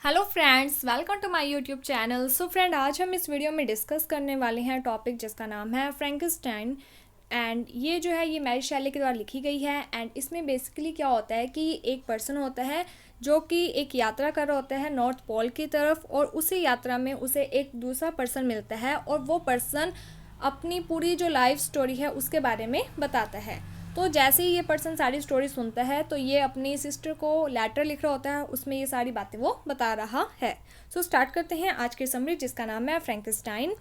Hello friends, welcome to my YouTube channel. So friend, आज हम इस वीडियो में डिस्कस करने वाले हैं टॉपिक जिसका नाम है फ्रैंकेनस्टाइन। एंड ये जो है ये मैरी शेली के द्वारा लिखी गई है। एंड इसमें बेसिकली क्या होता है कि एक पर्सन होता है जो कि एक यात्रा कर रहा होता है नॉर्थ पोल की तरफ, और उसी यात्रा में उसे एक दूसरा पर्सन मिलता है और वो पर्सन अपनी पूरी जो लाइफ स्टोरी है उसके बारे में बताता है। तो जैसे ही ये पर्सन सारी स्टोरी सुनता है तो ये अपनी सिस्टर को लेटर लिख रहा होता है, उसमें ये सारी बातें वो बता रहा है। सो स्टार्ट करते हैं आज की समरी जिसका नाम है Frankenstein.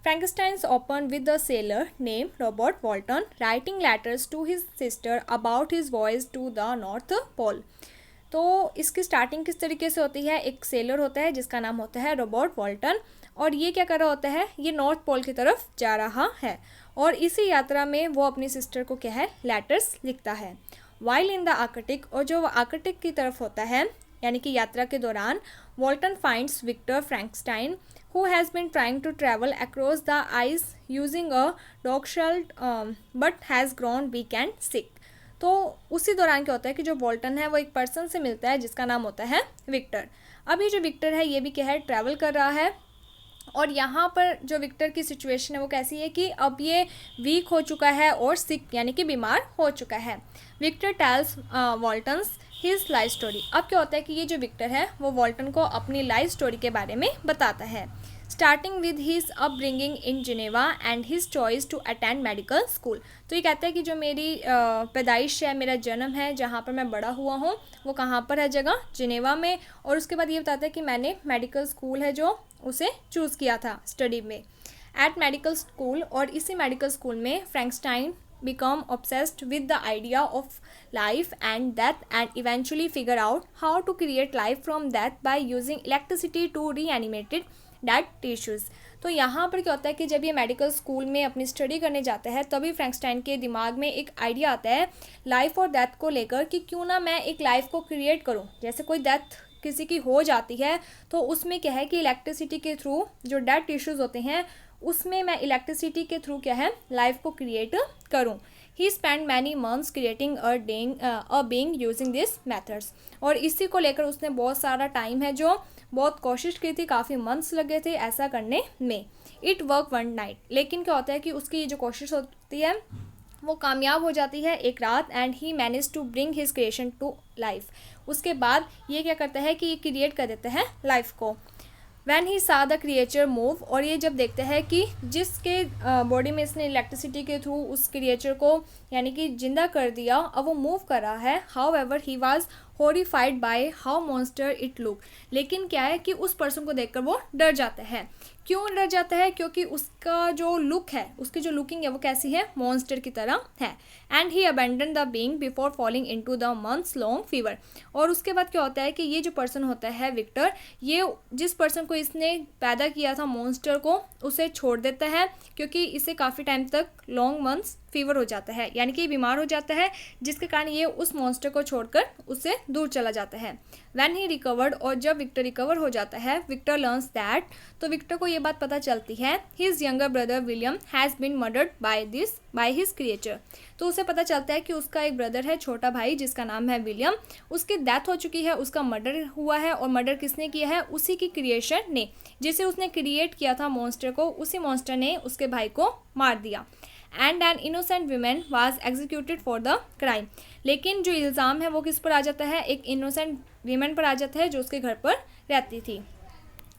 Frankenstein's opened with a sailor named Robert Walton writing letters to his sister about his voyage to the North Pole। तो इसकी स्टार्टिंग किस तरीके से होती है, एक सेलर होता है जिसका नाम होता है रॉबर्ट वॉल्टन, और ये क्या कर रहा होता है, ये नॉर्थ पोल की तरफ जा रहा है और इसी यात्रा में वो अपनी सिस्टर को क्या है, लेटर्स लिखता है। वाइल इन द आर्कटिक, और जो आर्कटिक की तरफ होता है यानी कि यात्रा के दौरान, Walton finds Victor Frankenstein who has been trying to travel across the ice using a dog shell but has grown weak and sick। तो उसी दौरान क्या होता है कि जो वॉल्टन है वो एक पर्सन से मिलता है जिसका नाम होता है विक्टर। अब ये जो विक्टर है ये भी क्या है, ट्रैवल कर रहा है, और यहाँ पर जो विक्टर की सिचुएशन है वो कैसी है कि अब ये वीक हो चुका है और सिक यानी कि बीमार हो चुका है। Victor tells Waltons his life story. अब क्या होता है कि ये जो विक्टर है वो वॉल्टन को अपनी लाइफ स्टोरी के बारे में बताता है, starting with his upbringing in Geneva and his choice to attend medical school. तो ये कहता है कि जो मेरी पैदाइश है, मेरा जन्म है, जहाँ पर मैं बड़ा हुआ हूँ वो कहाँ पर है, जगह जिनेवा में। और उसके बाद ये बताता है कि मैंने मेडिकल स्कूल है जो उसे चूज़ किया था स्टडी में, एट मेडिकल स्कूल। और इसी मेडिकल स्कूल में फ्रैंकस्टाइन become obsessed with the idea of life and death and eventually figure out how to create life from death by using electricity to reanimated dead tissues। तो यहाँ पर क्या होता है कि जब ये मेडिकल स्कूल में अपनी स्टडी करने जाता है तभी फ्रैंकस्टाइन के दिमाग में एक आइडिया आता है लाइफ और डेथ को लेकर कि क्यों ना मैं एक लाइफ को क्रिएट करूँ। जैसे कोई डेथ किसी की हो जाती है तो उसमें क्या है कि इलेक्ट्रिसिटी के थ्रू जो डेड टिश्यूज़ होते हैं उसमें मैं इलेक्ट्रिसिटी के थ्रू क्या है, लाइफ को क्रिएट करूं। He spend many months creating a being using this methods. और इसी को लेकर उसने बहुत सारा टाइम है जो बहुत कोशिश की थी, काफ़ी मंथ्स लगे थे ऐसा करने में। इट वर्क वन नाइट, लेकिन क्या होता है कि उसकी जो कोशिश होती है वो कामयाब हो जाती है एक रात, and he manage to bring his creation to life. उसके बाद ये क्या करता है कि ये क्रिएट कर देता है लाइफ को। वैन ही सा द क्रिएचर मूव, और ये जब देखते हैं कि जिसके बॉडी में इसने इलेक्ट्रिसिटी के थ्रू उस क्रिएचर को यानी कि जिंदा कर दिया, अब वो मूव कर रहा है। However he was horrified by how monster it look. लेकिन क्या है कि उस पर्सन को देखकर वो डर जाता है। क्यों डर जाता है? क्योंकि उसका जो लुक है, उसकी जो लुकिंग है वो कैसी है, मॉन्स्टर की तरह है। And he abandon the being before falling into the months long fever. और उसके बाद क्या होता है कि ये जो पर्सन होता है विक्टर, ये जिस पर्सन को इसने पैदा किया था मॉन्स्टर को, उसे छोड़ देता है क्योंकि इसे काफ़ी टाइम तक लॉन्ग मंथ्स फीवर हो जाता है, यानी कि बीमार हो जाता है, जिसके कारण ये उस मॉन्स्टर को छोड़कर उससे दूर चला जाता है। व्हेन ही रिकवर्ड, और जब विक्टर रिकवर हो जाता है, विक्टर लर्न्स दैट, तो विक्टर को ये बात पता चलती है, his younger brother William has been murdered by his creature. तो उसे पता चलता है कि उसका एक ब्रदर है, छोटा भाई, जिसका नाम है विलियम, उसकी डेथ हो चुकी है, उसका मर्डर हुआ है। और मर्डर किसने किया है? उसी की क्रिएशन ने, जिसे उसने क्रिएट किया था मॉन्स्टर को, उसी मॉन्स्टर ने उसके भाई को मार दिया। And an innocent women was executed for the crime. लेकिन जो इल्ज़ाम है वो किस पर आ जाता है? एक इनोसेंट वीमेन पर आ जाता है जो उसके घर पर रहती थी।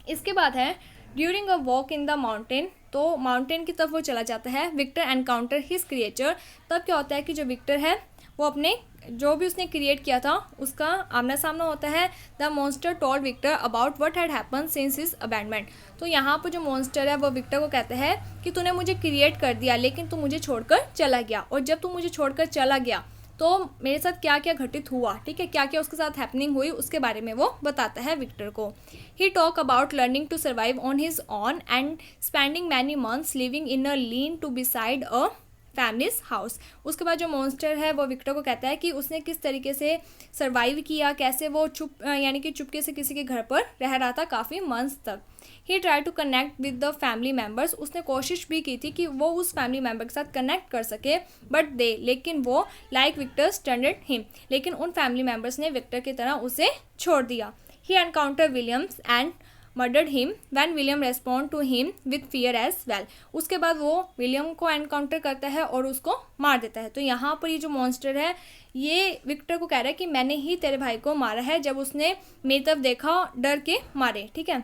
इसके बाद है during a walk in the mountain, तो माउंटेन की तरफ वो चला जाता है। विक्टर एनकाउंटर हिज क्रिएचर, तब क्या होता है कि जो विक्टर है वो अपने जो भी उसने क्रिएट किया था उसका आमना सामना होता है। The monster told Victor about what had happen since his abandonment. तो यहाँ पर जो मॉन्स्टर है वो विक्टर को कहता है कि तूने मुझे क्रिएट कर दिया लेकिन तू मुझे छोड़कर चला गया, और जब तू मुझे छोड़कर चला गया तो मेरे साथ क्या क्या घटित हुआ, ठीक है, क्या क्या उसके साथ हैपनिंग हुई, उसके बारे में वो बताता है विक्टर को। He talk about learning to survive on his on and spending many months living in a lean to beside a families house. उसके बाद जो मॉन्स्टर है वो विक्टर को कहता है कि उसने किस तरीके से सर्वाइव किया, कैसे वो यानी कि चुपके से किसी के घर पर रह रहा था काफ़ी मंथ्स तक। He try to connect with the family members, उसने कोशिश भी की थी कि वो उस फैमिली मेम्बर के साथ कनेक्ट कर सके, बट लेकिन वो लाइक विक्टर स्टैंडर्ड हिम, लेकिन उन फैमिली मेम्बर्स ने विक्टर की तरह उसे छोड़ दिया। He encounter Williams and murdered him when William respond to him with fear as well. उसके बाद वो विलियम को एनकाउंटर करता है और उसको मार देता है। तो यहाँ पर ये जो मॉन्स्टर है ये विक्टर को कह रहा है कि मैंने ही तेरे भाई को मारा है जब उसने मेरी तरफ देखा डर के मारे, ठीक है।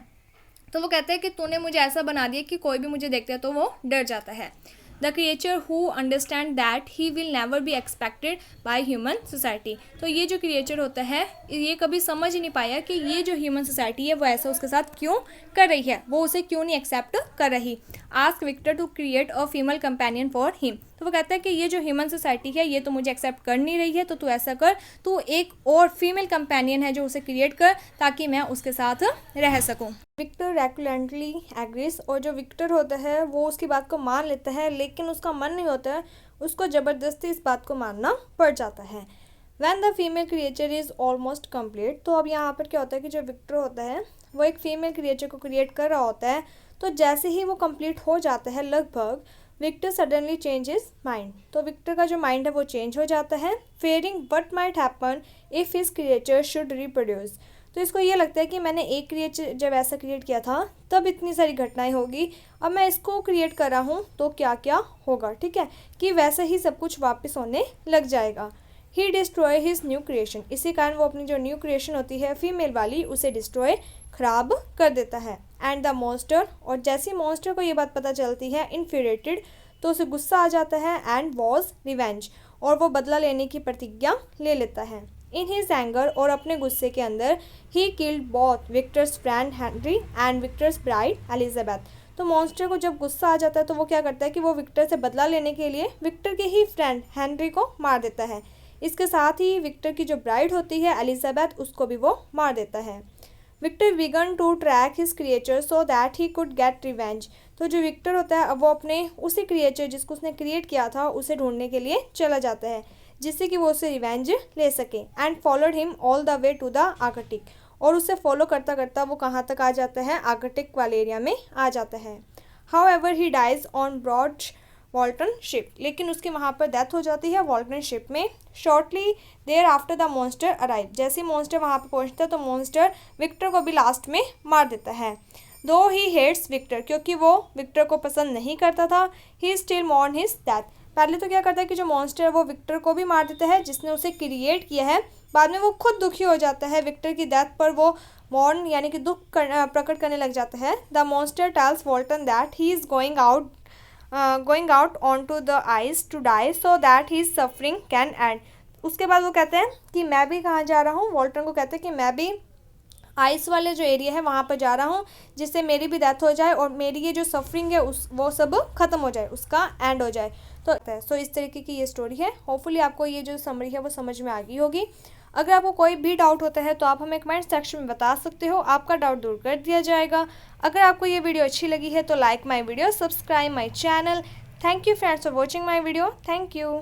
तो वो कहता है कि तूने मुझे ऐसा बना दिया कि कोई भी मुझे देखता है तो वो डर जाता है। The creature who understand that he will never be expected by human society. तो ये जो क्रिएचर होता है ये कभी समझ ही नहीं पाया कि ये जो ह्यूमन सोसाइटी है वो ऐसा उसके साथ क्यों कर रही है, वो उसे क्यों नहीं एक्सेप्ट कर रही। Ask Victor to create a female companion for him. तो वो कहता है कि ये जो ह्यूमन सोसाइटी है ये तो मुझे एक्सेप्ट कर नहीं रही है, तो तू ऐसा कर, तू एक और फीमेल कंपेनियन है जो उसे क्रिएट कर ताकि मैं उसके साथ रह सकूं। विक्टर रेकुलेंटली एग्रीज, और जो विक्टर होता है वो उसकी बात को मान लेता है, लेकिन उसका मन नहीं होता है, उसको ज़बरदस्ती इस बात को मानना पड़ जाता है। When the female creature is almost complete. तो अब यहाँ पर क्या होता है कि जो विक्टर होता है वो एक फीमेल क्रिएचर को क्रिएट कर रहा होता है। तो जैसे ही वो कंप्लीट हो जाता है लगभग, Victor suddenly change his mind. तो विक्टर का जो माइंड है वो चेंज हो जाता है, fearing what might happen if his creature should reproduce. तो इसको ये लगता है कि मैंने एक क्रिएचर जब ऐसा क्रिएट किया था तब इतनी सारी घटनाएं होगी, अब मैं इसको क्रिएट कर रहा हूँ तो क्या क्या होगा, ठीक है, कि वैसे ही सब कुछ वापस होने लग जाएगा। ही डिस्ट्रॉय हिज न्यू क्रिएशन। इसी कारण वो अपनी जो न्यू क्रिएशन होती है फीमेल वाली उसे डिस्ट्रॉय खराब कर देता है। एंड द मॉन्स्टर, और जैसी मॉन्स्टर को ये बात पता चलती है इन्फ्यूरेटेड, तो उसे गुस्सा आ जाता है एंड वॉज रिवेंज, और वो बदला लेने की प्रतिज्ञा ले लेता है। इन हिज एंगर, और अपने गुस्से के अंदर, he killed both Victus friend Henry and Victus bride Elizabeth. तो मॉन्स्टर को जब गुस्सा आ जाता है तो वो क्या करता है कि वो विक्टर से बदला लेने के लिए विक्टर के ही फ्रेंड हेनरी को मार देता है। इसके साथ ही विक्टर की जो ब्राइड होती है एलिजाबेथ उसको भी वो मार देता है। Victor began to track his creature so that he could get revenge. तो जो विक्टर होता है अब वो अपने उसी क्रिएचर जिसको उसने क्रिएट किया था उसे ढूंढने के लिए चला जाता है जिससे कि वो उसे रिवेंज ले सके। And followed him all the way to the Arctic, और उसे फॉलो करता करता वो कहाँ तक आ जाता है, आर्कटिक वाले एरिया में आ जाता है। However he dies on board Walton ship, लेकिन उसकी वहाँ पर डेथ हो जाती है वॉल्टन शिप में। Shortly thereafter the monster arrive, जैसे मॉन्स्टर वहाँ पर पहुँचता है तो मॉन्स्टर विक्टर को भी लास्ट में मार देता है। दो ही हेट्स विक्टर, क्योंकि वो विक्टर को पसंद नहीं करता था, he still mourn his death. पहले तो क्या करता है कि जो मॉन्स्टर है वो विक्टर को भी मार देता है जिसने उसे क्रिएट किया है, बाद में वो खुद दुखी हो जाता है विक्टर की डेथ पर, वो मॉर्न यानी कि दुख प्रकट करने लग जाता है। The monster tells Walton that he is going out on to the ice to die so that he suffering can end. उसके बाद वो कहते हैं कि मैं भी कहाँ जा रहा हूँ, वॉल्टन को कहते हैं कि मैं भी आइस वाले जो एरिया है वहाँ पर जा रहा हूँ जिससे मेरी भी डेथ हो जाए और मेरी ये जो सफरिंग है वो सब ख़त्म हो जाए, उसका एंड हो जाए। तो इस तरीके की ये स्टोरी है। होपफुली आपको ये जो समरी है वो समझ में आ गई होगी। अगर आपको कोई भी डाउट होता है तो आप हमें कमेंट सेक्शन में बता सकते हो, आपका डाउट दूर कर दिया जाएगा। अगर आपको ये वीडियो अच्छी लगी है तो like my video, subscribe my channel. Thank you friends for watching my video. Thank you.